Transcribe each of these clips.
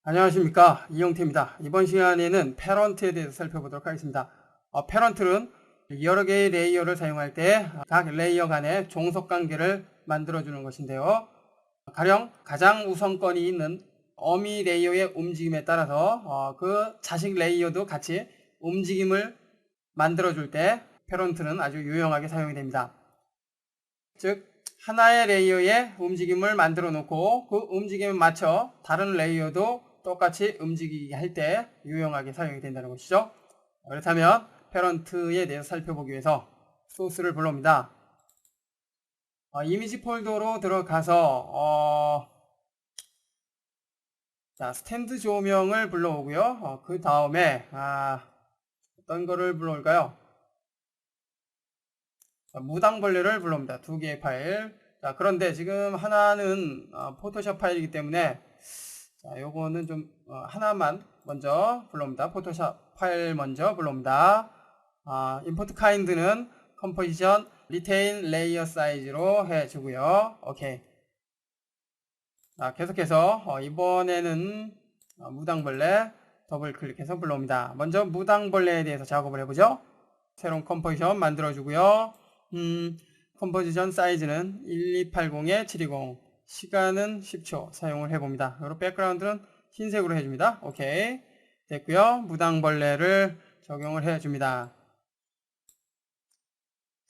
안녕하십니까, 이용태입니다. 이번 시간에는 패런트에 대해서 살펴보도록 하겠습니다. 패런트는 여러 개의 레이어를 사용할 때 각 레이어 간의 종속관계를 만들어주는 것인데요. 가령 가장 우선권이 있는 어미 레이어의 움직임에 따라서 그 자식 레이어도 같이 움직임을 만들어줄 때 패런트는 아주 유용하게 사용이 됩니다. 즉 하나의 레이어의 움직임을 만들어 놓고 그 움직임에 맞춰 다른 레이어도 똑같이 움직이게 할 때 유용하게 사용이 된다는 것이죠. 그렇다면 패런트에 대해서 살펴보기 위해서 소스를 불러옵니다. 이미지 폴더로 들어가서 스탠드 조명을 불러오고요. 그 다음에 어떤 거를 불러올까요? 무당벌레를 불러옵니다. 두 개의 파일. 그런데 지금 하나는 포토샵 파일이기 때문에 요거는 좀 하나만 먼저 불러옵니다. 포토샵 파일 먼저 불러옵니다. import kind는 composition retain layer size로 해주고요. 오케이. 계속해서 이번에는 무당벌레 더블 클릭해서 불러옵니다. 먼저 무당벌레에 대해서 작업을 해보죠. 새로운 컴포지션 만들어주고요. 컴포지션 사이즈는 1280720, 시간은 10초 사용을 해봅니다. 그리고 백그라운드는 흰색으로 해줍니다. 오케이, 됐고요. 무당벌레를 적용을 해줍니다.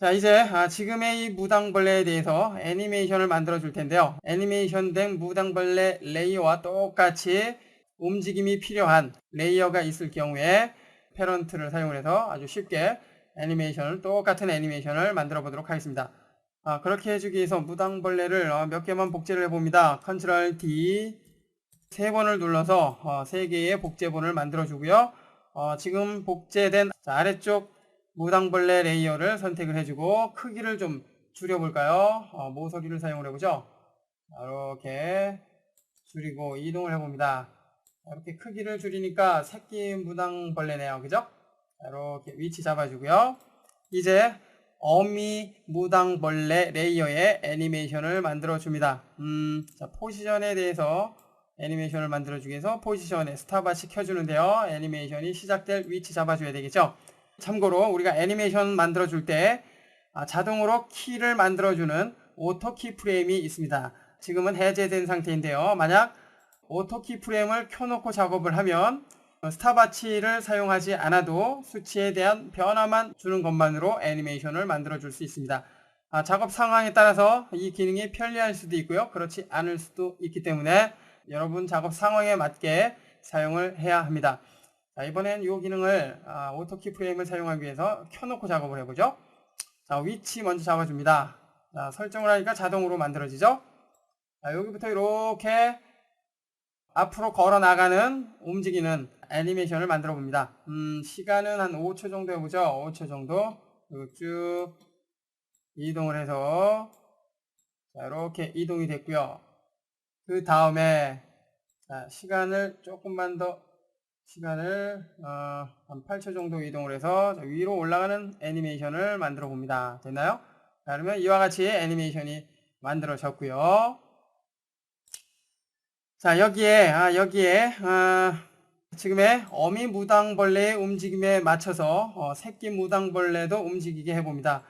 자, 이제 지금의 이 무당벌레에 대해서 애니메이션을 만들어 줄 텐데요. 애니메이션 된 무당벌레 레이어와 똑같이 움직임이 필요한 레이어가 있을 경우에 패런트를 사용해서 아주 쉽게 똑같은 애니메이션을 만들어 보도록 하겠습니다. 그렇게 해주기 위해서 무당벌레를 몇 개만 복제를 해봅니다. 컨트롤 D 3번을 눌러서 3개의 복제본을 만들어 주고요. 지금 복제된 아래쪽 무당벌레 레이어를 선택을 해주고 크기를 좀 줄여볼까요? 모서리를 사용을 해보죠. 이렇게 줄이고 이동을 해봅니다. 이렇게 크기를 줄이니까 새끼 무당벌레네요. 그죠? 이렇게 위치 잡아주고요. 이제 어미 무당벌레 레이어의 애니메이션을 만들어 줍니다. 포지션에 대해서 애니메이션을 만들어 주기 위해서 포지션에 스탑워치 켜주는데요. 애니메이션이 시작될 위치 잡아줘야 되겠죠. 참고로 우리가 애니메이션 만들어 줄 때 자동으로 키를 만들어 주는 오토 키 프레임이 있습니다. 지금은 해제된 상태인데요. 만약 오토 키 프레임을 켜놓고 작업을 하면 스탑워치를 사용하지 않아도 수치에 대한 변화만 주는 것만으로 애니메이션을 만들어 줄 수 있습니다. 작업 상황에 따라서 이 기능이 편리할 수도 있고요, 그렇지 않을 수도 있기 때문에 여러분 작업 상황에 맞게 사용을 해야 합니다. 이번엔 이 기능을 오토키 프레임을 사용하기 위해서 켜놓고 작업을 해보죠. 위치 먼저 잡아줍니다. 설정을 하니까 자동으로 만들어지죠. 여기부터 이렇게 앞으로 걸어 나가는 움직이는 애니메이션을 만들어 봅니다. 시간은 한 5초 정도 해보죠. 5초 정도. 그리고 쭉 이동을 해서 이렇게 이동이 됐고요. 그 다음에 시간을 조금만 더 한 8초 정도 이동을 해서 위로 올라가는 애니메이션을 만들어 봅니다. 됐나요? 그러면 이와 같이 애니메이션이 만들어졌고요. 자, 여기에 지금의 어미 무당벌레의 움직임에 맞춰서 새끼 무당벌레도 움직이게 해봅니다.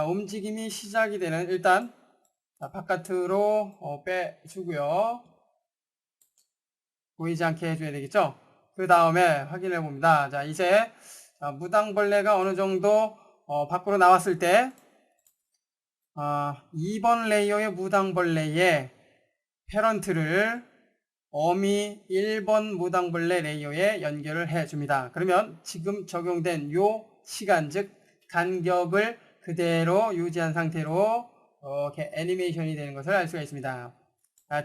움직임이 시작이 되는, 일단 바깥으로 빼주고요. 보이지 않게 해줘야 되겠죠. 그 다음에 확인해 봅니다. 자, 이제 무당벌레가 어느 정도 밖으로 나왔을 때 2번 레이어의 무당벌레의 패런트를 어미 1번 무당벌레 레이어에 연결을 해 줍니다. 그러면 지금 적용된 요 시간, 즉 간격을 그대로 유지한 상태로 이렇게 애니메이션이 되는 것을 알 수가 있습니다.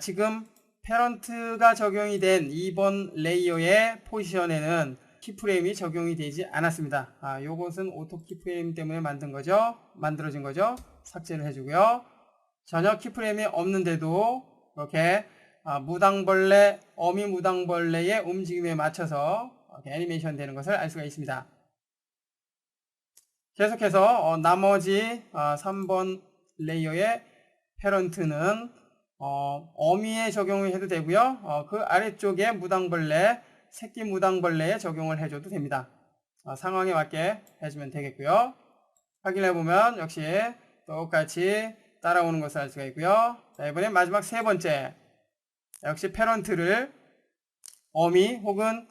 지금 패런트가 적용이 된 2번 레이어의 포지션에는 키프레임이 적용이 되지 않았습니다. 요것은 오토 키프레임 때문에 만들어진 거죠. 삭제를 해주고요. 전혀 키프레임이 없는데도 이렇게 어미 무당벌레의 움직임에 맞춰서 애니메이션 되는 것을 알 수가 있습니다. 계속해서 나머지 3번 레이어의 패런트는 어미에 적용을 해도 되고요. 그 아래쪽에 무당벌레, 새끼 무당벌레에 적용을 해줘도 됩니다. 상황에 맞게 해주면 되겠고요. 확인해보면 역시 똑같이 따라오는 것을 알 수가 있고요. 자, 이번엔 마지막 세 번째. 역시 패런트를 어미 혹은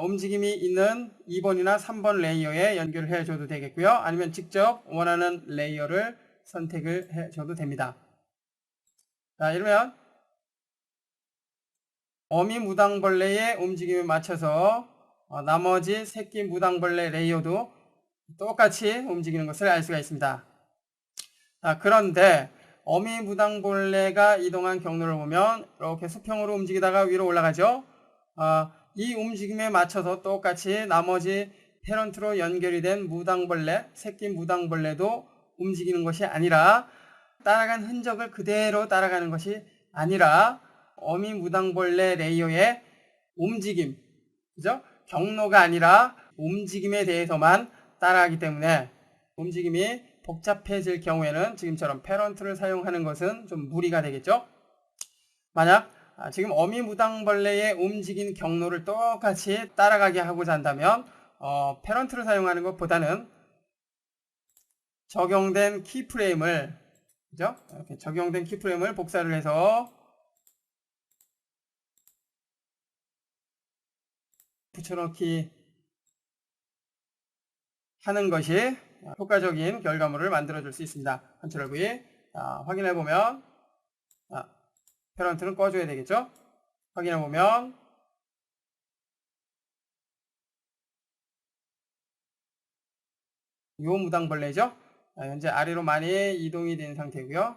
움직임이 있는 2번이나 3번 레이어에 연결을 해줘도 되겠고요. 아니면 직접 원하는 레이어를 선택을 해줘도 됩니다. 자, 이러면 어미 무당벌레의 움직임에 맞춰서 나머지 새끼 무당벌레 레이어도 똑같이 움직이는 것을 알 수가 있습니다. 그런데 어미 무당벌레가 이동한 경로를 보면 이렇게 수평으로 움직이다가 위로 올라가죠. 이 움직임에 맞춰서 똑같이 나머지 패런트로 연결이 된 무당벌레, 새끼 무당벌레도 움직이는 것이 아니라 따라간 흔적을 그대로 따라가는 것이 아니라 어미 무당벌레 레이어의 움직임, 그죠? 경로가 아니라 움직임에 대해서만 따라하기 때문에 움직임이 복잡해질 경우에는 지금처럼 패런트를 사용하는 것은 좀 무리가 되겠죠. 만약 지금 어미 무당벌레의 움직인 경로를 똑같이 따라가게 하고자 한다면 패런트를 사용하는 것보다는 적용된 키프레임을, 그죠? 이렇게 적용된 키프레임을 복사를 해서 붙여넣기 하는 것이 효과적인 결과물을 만들어 줄 수 있습니다. 컨트롤 V. 확인해 보면 패런트는 꺼줘야 되겠죠. 확인해 보면 요 무당벌레죠. 현재 아래로 많이 이동이 된 상태고요.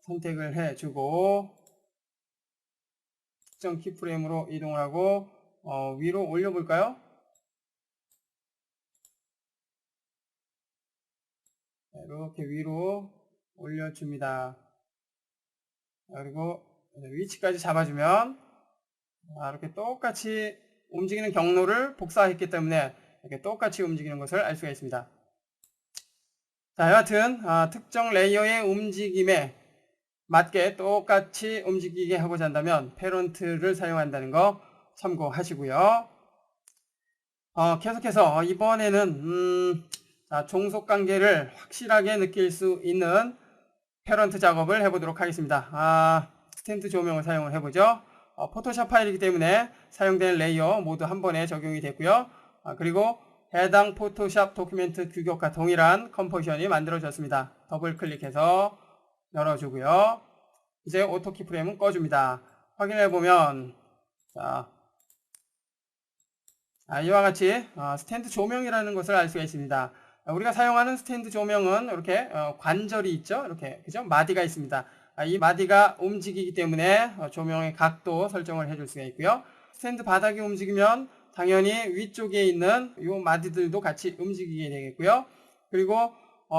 선택을 해주고 특정 키프레임으로 이동을 하고 위로 올려볼까요? 이렇게 위로 올려줍니다. 그리고 위치까지 잡아주면 이렇게 똑같이 움직이는 경로를 복사했기 때문에 이렇게 똑같이 움직이는 것을 알 수가 있습니다. 자, 여하튼 특정 레이어의 움직임에 맞게 똑같이 움직이게 하고자 한다면 패런트를 사용한다는 거 참고하시고요. 계속해서 이번에는 종속관계를 확실하게 느낄 수 있는 패런트 작업을 해보도록 하겠습니다. 스탠드 조명을 사용을 해보죠. 포토샵 파일이기 때문에 사용된 레이어 모두 한 번에 적용이 됐고요. 그리고 해당 포토샵 도큐멘트 규격과 동일한 컴포지션이 만들어졌습니다. 더블 클릭해서 열어주고요. 이제 오토 키프레임은 꺼줍니다. 확인해보면 이와 같이 스탠드 조명이라는 것을 알 수가 있습니다. 우리가 사용하는 스탠드 조명은 이렇게 관절이 있죠. 이렇게, 그죠? 마디가 있습니다. 이 마디가 움직이기 때문에 조명의 각도 설정을 해줄 수가 있고요. 스탠드 바닥이 움직이면 당연히 위쪽에 있는 이 마디들도 같이 움직이게 되겠고요. 그리고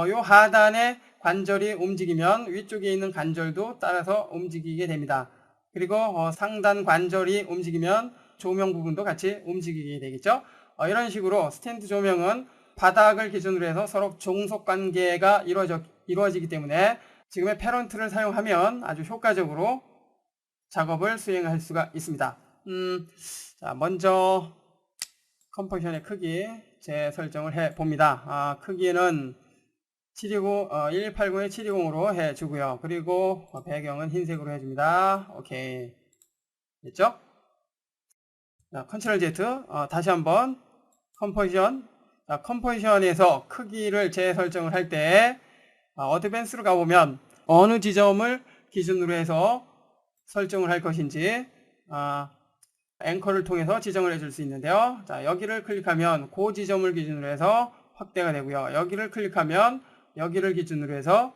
이 하단의 관절이 움직이면 위쪽에 있는 관절도 따라서 움직이게 됩니다. 그리고 상단 관절이 움직이면 조명 부분도 같이 움직이게 되겠죠. 이런 식으로 스탠드 조명은 바닥을 기준으로 해서 서로 종속관계가 이루어지기 때문에 지금의 패런트를 사용하면 아주 효과적으로 작업을 수행할 수가 있습니다. 자, 먼저 컴포지션의 크기 재설정을 해 봅니다. 크기는 1180에 720으로 해주고요. 그리고 배경은 흰색으로 해줍니다. 오케이. 됐죠? 자, 컨트롤 Z. 다시 한번 컴포지션. 컴포지션에서 크기를 재설정을 할 때 어드밴스로 가보면 어느 지점을 기준으로 해서 설정을 할 것인지 앵커를 통해서 지정을 해줄 수 있는데요. 자, 여기를 클릭하면 그 지점을 기준으로 해서 확대가 되고요. 여기를 클릭하면 여기를 기준으로 해서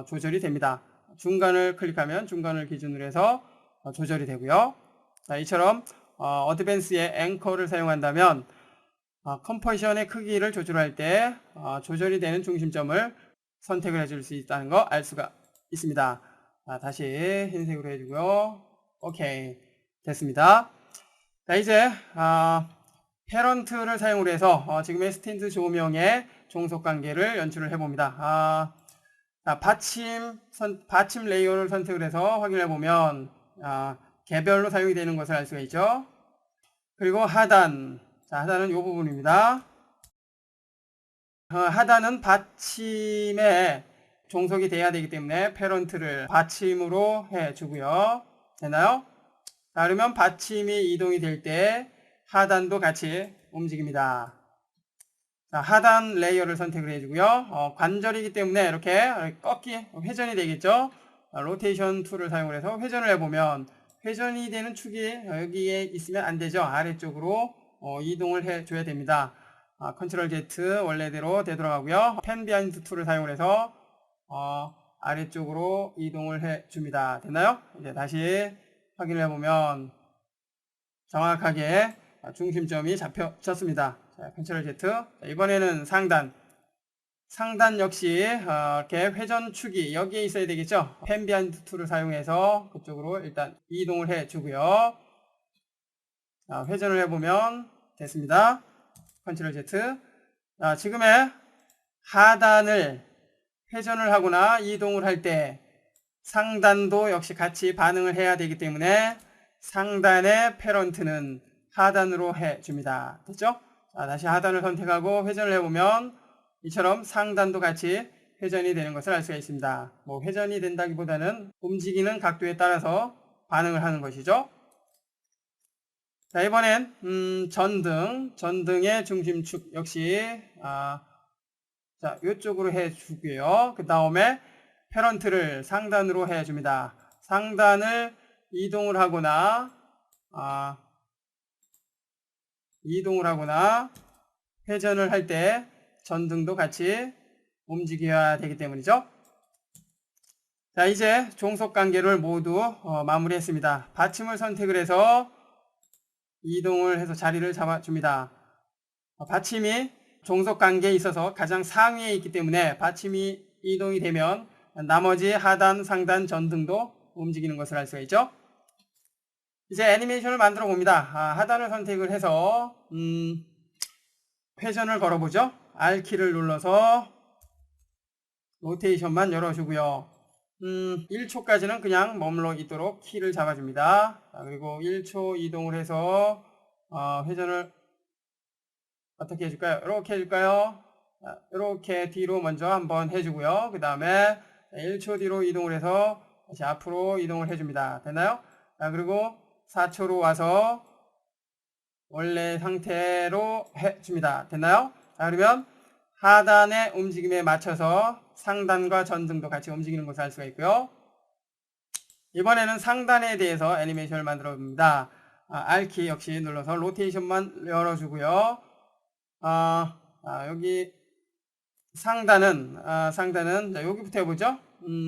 조절이 됩니다. 중간을 클릭하면 중간을 기준으로 해서 조절이 되고요. 자, 이처럼 어드밴스의 앵커를 사용한다면 컴포지션의 크기를 조절할 때 조절이 되는 중심점을 선택을 해줄 수 있다는 거 알 수가 있습니다. 다시 흰색으로 해주고요. 오케이, 됐습니다. 자, 이제 패런트를 사용을 해서 지금의 스탠드 조명의 종속관계를 연출을 해봅니다. 자, 받침 레이어를 선택을 해서 확인해 보면 개별로 사용이 되는 것을 알 수가 있죠. 그리고 하단, 자, 하단은 이 부분입니다. 하단은 받침에 종속이 돼야 되기 때문에 패런트를 받침으로 해주고요. 되나요? 자, 그러면 받침이 이동이 될 때 하단도 같이 움직입니다. 자, 하단 레이어를 선택을 해주고요. 관절이기 때문에 이렇게 회전이 되겠죠. 로테이션 툴을 사용을 해서 회전을 해보면 회전이 되는 축이 여기에 있으면 안 되죠. 아래쪽으로 이동을 해줘야 됩니다. 컨트롤 Z 원래대로 되돌아가고요. 펜 비하인드 툴을 사용을 해서 아래쪽으로 이동을 해줍니다. 됐나요? 이제 다시 확인을 해보면 정확하게 중심점이 잡혀졌습니다. 자, 컨트롤 Z. 자, 이번에는 상단 역시 이렇게 회전축이 여기에 있어야 되겠죠. 펜 비하인드 툴을 사용해서 그쪽으로 일단 이동을 해주고요. 자, 회전을 해보면 됐습니다. 컨트롤 Z. 자, 지금의 하단을 회전을 하거나 이동을 할 때 상단도 역시 같이 반응을 해야 되기 때문에 상단의 패런트는 하단으로 해줍니다. 됐죠? 자, 다시 하단을 선택하고 회전을 해보면 이처럼 상단도 같이 회전이 되는 것을 알 수가 있습니다. 뭐 회전이 된다기보다는 움직이는 각도에 따라서 반응을 하는 것이죠. 자, 이번엔 전등의 중심축 역시 자, 이쪽으로 해주고요. 그 다음에 패런트를 상단으로 해줍니다. 상단을 이동을 하거나 회전을 할 때 전등도 같이 움직여야 되기 때문이죠. 자, 이제 종속 관계를 모두 마무리했습니다. 받침을 선택을 해서 이동을 해서 자리를 잡아줍니다. 받침이 종속 관계에 있어서 가장 상위에 있기 때문에 받침이 이동이 되면 나머지 하단, 상단, 전등도 움직이는 것을 알 수가 있죠. 이제 애니메이션을 만들어 봅니다. 하단을 선택을 해서 회전을 걸어보죠. R키를 눌러서 로테이션만 열어주고요. 1초까지는 그냥 머물러 있도록 키를 잡아줍니다. 그리고 1초 이동을 해서 회전을 어떻게 해줄까요? 이렇게 해줄까요? 이렇게 뒤로 먼저 한번 해주고요. 그 다음에 1초 뒤로 이동을 해서 다시 앞으로 이동을 해줍니다. 됐나요? 그리고 4초로 와서 원래 상태로 해줍니다. 됐나요? 그러면 하단의 움직임에 맞춰서 상단과 전등도 같이 움직이는 것을 알 수가 있고요. 이번에는 상단에 대해서 애니메이션을 만들어 봅니다. R키 역시 눌러서 로테이션만 열어주고요. 여기 상단은 자, 여기부터 해보죠.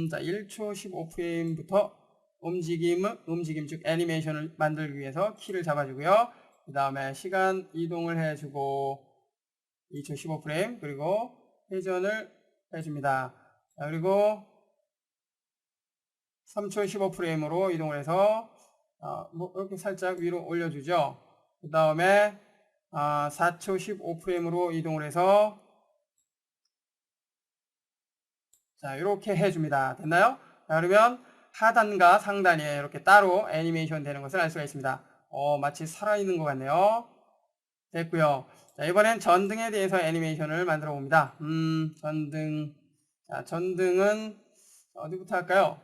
자, 1초 15프레임부터 움직임 즉 애니메이션을 만들기 위해서 키를 잡아주고요. 그 다음에 시간 이동을 해주고 2초 15프레임 그리고 회전을 해줍니다. 자, 그리고 3초 15프레임으로 이동을 해서 뭐 이렇게 살짝 위로 올려주죠. 그 다음에 4초 15프레임으로 이동을 해서 자, 이렇게 해줍니다. 됐나요? 자, 그러면 하단과 상단이 이렇게 따로 애니메이션 되는 것을 알 수가 있습니다. 마치 살아있는 것 같네요. 됐고요. 자, 이번엔 전등에 대해서 애니메이션을 만들어 봅니다. 전등. 자, 전등은 어디부터 할까요?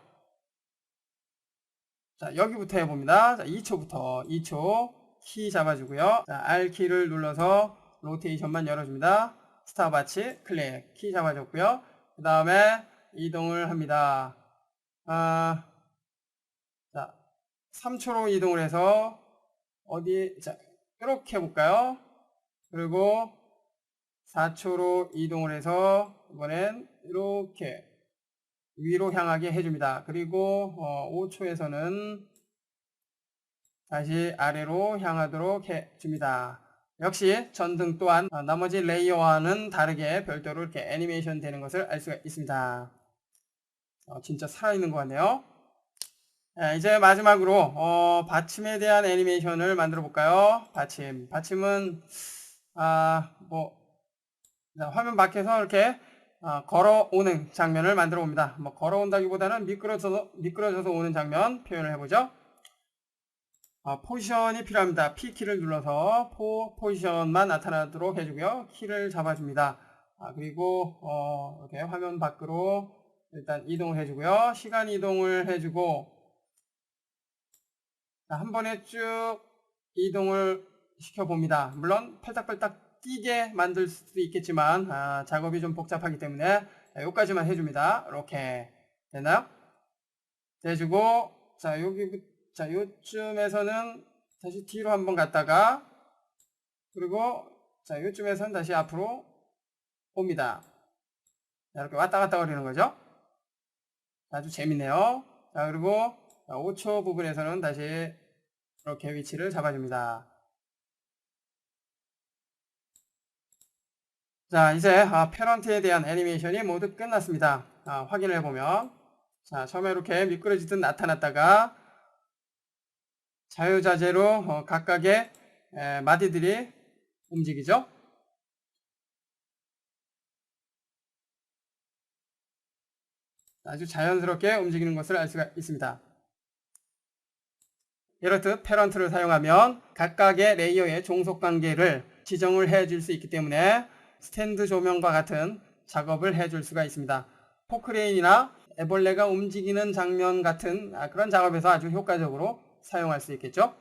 자, 여기부터 해봅니다. 자, 2초부터 2초 키 잡아주고요. 자, R키를 눌러서 로테이션만 열어줍니다. 스탑워치 클릭 키 잡아줬고요. 그 다음에 이동을 합니다. 자, 3초로 이동을 해서 자, 이렇게 해볼까요? 그리고 4초로 이동을 해서 이번엔 이렇게 위로 향하게 해줍니다. 그리고 5초에서는 다시 아래로 향하도록 해줍니다. 역시 전등 또한 나머지 레이어와는 다르게 별도로 이렇게 애니메이션 되는 것을 알 수가 있습니다. 진짜 살아있는 것 같네요. 이제 마지막으로 받침에 대한 애니메이션을 만들어 볼까요? 받침은 자, 화면 밖에서 이렇게 걸어오는 장면을 만들어 봅니다. 뭐 걸어온다기보다는 미끄러져서 오는 장면 표현을 해보죠. 포지션이 필요합니다. P키를 눌러서 포지션만 나타나도록 해주고요. 키를 잡아줍니다. 그리고 이렇게 화면 밖으로 일단 이동을 해주고요. 시간 이동을 해주고 한 번에 쭉 이동을 시켜봅니다. 물론 팔딱팔딱 뛰게 만들 수도 있겠지만 작업이 좀 복잡하기 때문에 여기까지만 해줍니다. 이렇게 됐나요? 해주고 자 요쯤에서는 다시 뒤로 한번 갔다가 그리고 자 요쯤에서는 다시 앞으로 옵니다. 자, 이렇게 왔다 갔다 거리는 거죠. 아주 재밌네요. 자 그리고 5초 부분에서는 다시 이렇게 위치를 잡아줍니다. 자 이제 패런트에 대한 애니메이션이 모두 끝났습니다. 확인을 해보면 자 처음에 이렇게 미끄러지듯 나타났다가 자유자재로 각각의 마디들이 움직이죠. 아주 자연스럽게 움직이는 것을 알 수가 있습니다. 이렇듯 패런트를 사용하면 각각의 레이어의 종속관계를 지정을 해줄 수 있기 때문에 스탠드 조명과 같은 작업을 해줄 수가 있습니다. 포크레인이나 애벌레가 움직이는 장면 같은 그런 작업에서 아주 효과적으로 사용할 수 있겠죠.